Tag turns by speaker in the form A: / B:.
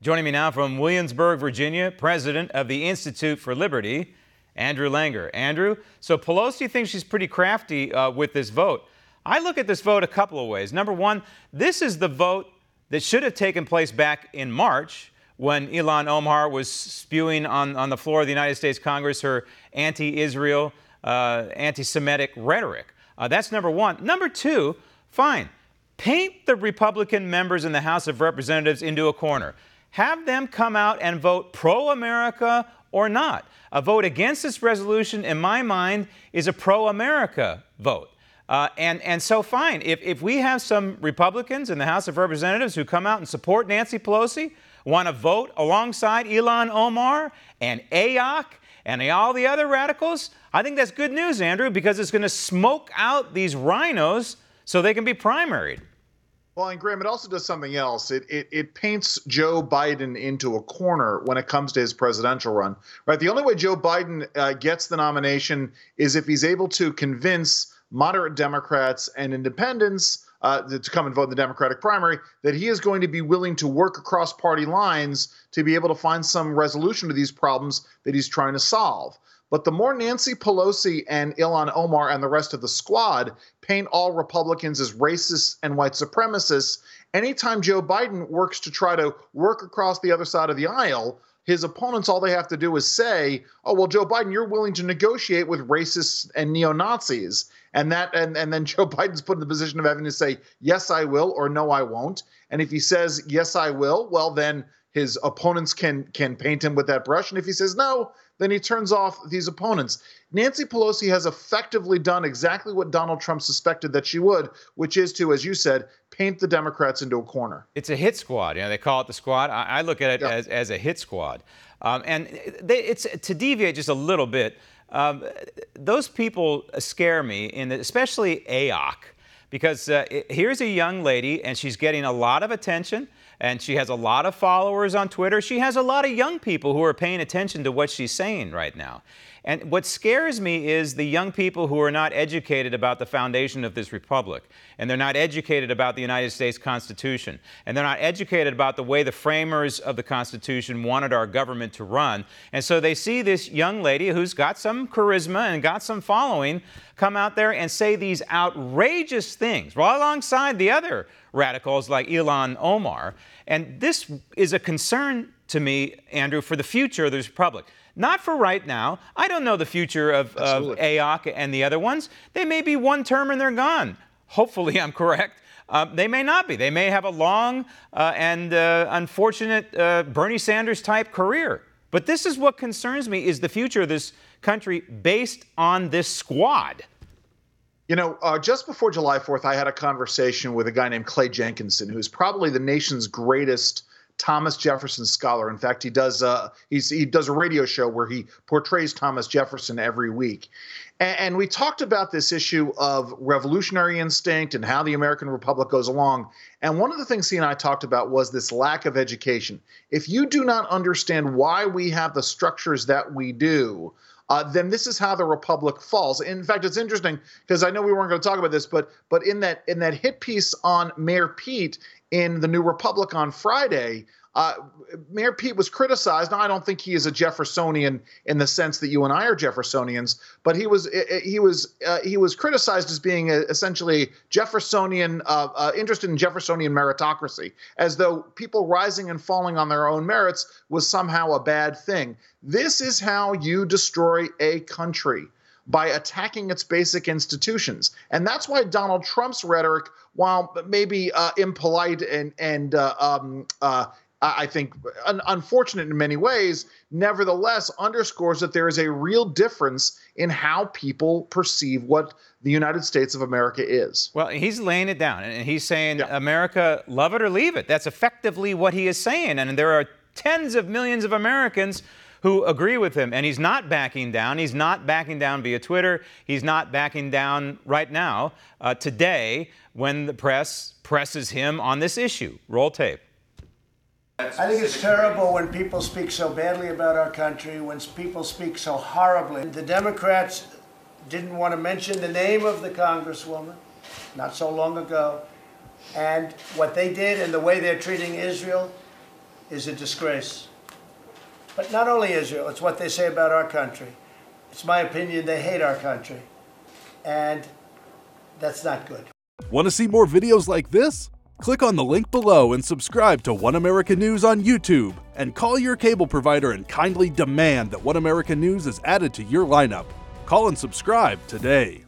A: Joining me now from Williamsburg, Virginia, president of the Institute for Liberty, Andrew Langer. Andrew, so Pelosi thinks she's pretty crafty with this vote. I look at this vote a couple of ways. Number one, this is the vote that should have taken place back in March when Ilhan Omar was spewing on the floor of the United States Congress her anti-Israel, anti-Semitic rhetoric. That's number one. Number two, fine. Paint the Republican members in the House of Representatives into a corner. Have them come out and vote pro-America or not. A vote against this resolution, in my mind, is a pro-America vote. And so fine, if we have some Republicans in the House of Representatives who come out and support Nancy Pelosi, want to vote alongside Ilhan Omar and AOC and all the other radicals, I think that's good news, Andrew, because it's going to smoke out these rhinos so they can be primaried.
B: Well, and Graham, it also does something else. It paints Joe Biden into a corner when it comes to his presidential run. Right? The only way Joe Biden gets the nomination is if he's able to convince moderate Democrats and independents to come and vote in the Democratic primary that he is going to be willing to work across party lines to be able to find some resolution to these problems that he's trying to solve. But the more Nancy Pelosi and Ilhan Omar and the rest of the squad paint all Republicans as racists and white supremacists, anytime Joe Biden works to try to work across the other side of the aisle, his opponents, all they have to do is say, oh, well, Joe Biden, you're willing to negotiate with racists and neo-Nazis. And then Joe Biden's put in the position of having to say, yes, I will, or no, I won't. And if he says, yes, I will, well, then his opponents can paint him with that brush. And if he says no, then he turns off these opponents. Nancy Pelosi has effectively done exactly what Donald Trump suspected that she would, which is to, as you said, paint the Democrats into a corner.
A: It's a hit squad. You know, they call it the squad. I look at it as a hit squad. And it's to deviate just a little bit. Those people scare me, especially AOC, because here's a young lady, and she's getting a lot of attention, and she has a lot of followers on Twitter. She has a lot of young people who are paying attention to what she's saying right now. And what scares me is the young people who are not educated about the foundation of this republic, and they're not educated about the United States Constitution, and they're not educated about the way the framers of the Constitution wanted our government to run. And so they see this young lady who's got some charisma and got some following come out there and say these outrageous things, right alongside the other radicals like Ilhan Omar. And this is a concern to me, Andrew, for the future of this republic. Not for right now. I don't know the future of AOC and the other ones. They may be one term and they're gone. Hopefully I'm correct. They may not be. They may have a long and unfortunate Bernie Sanders type career. But this is what concerns me, is the future of this country based on this squad.
B: You know, just before July 4th, I had a conversation with a guy named Clay Jenkinson, who's probably the nation's greatest Thomas Jefferson scholar. In fact, he does a radio show where he portrays Thomas Jefferson every week. And we talked about this issue of revolutionary instinct and how the American Republic goes along. And one of the things he and I talked about was this lack of education. If you do not understand why we have the structures that we do, then this is how the republic falls. In fact, it's interesting because I know we weren't going to talk about this, but in that hit piece on Mayor Pete in the New Republic on Friday, Mayor Pete was criticized. Now, I don't think he is a Jeffersonian in the sense that you and I are Jeffersonians, but he was criticized as being essentially Jeffersonian, interested in Jeffersonian meritocracy, as though people rising and falling on their own merits was somehow a bad thing. This is how you destroy a country, by attacking its basic institutions. And that's why Donald Trump's rhetoric, while maybe impolite and I think unfortunate in many ways, nevertheless underscores that there is a real difference in how people perceive what the United States of America is.
A: Well, he's laying it down, and he's saying, America, love it or leave it. That's effectively what he is saying. And there are tens of millions of Americans who agree with him, and he's not backing down. He's not backing down via Twitter. He's not backing down right now, today, when the press presses him on this issue. Roll tape.
C: I think it's terrible when people speak so badly about our country, when people speak so horribly. The Democrats didn't want to mention the name of the Congresswoman not so long ago. And what they did and the way they're treating Israel is a disgrace. But not only Israel, it's what they say about our country. It's my opinion they hate our country. And that's not good.
D: Want to see more videos like this? Click on the link below and subscribe to One America News on YouTube. And call your cable provider and kindly demand that One America News is added to your lineup. Call and subscribe today.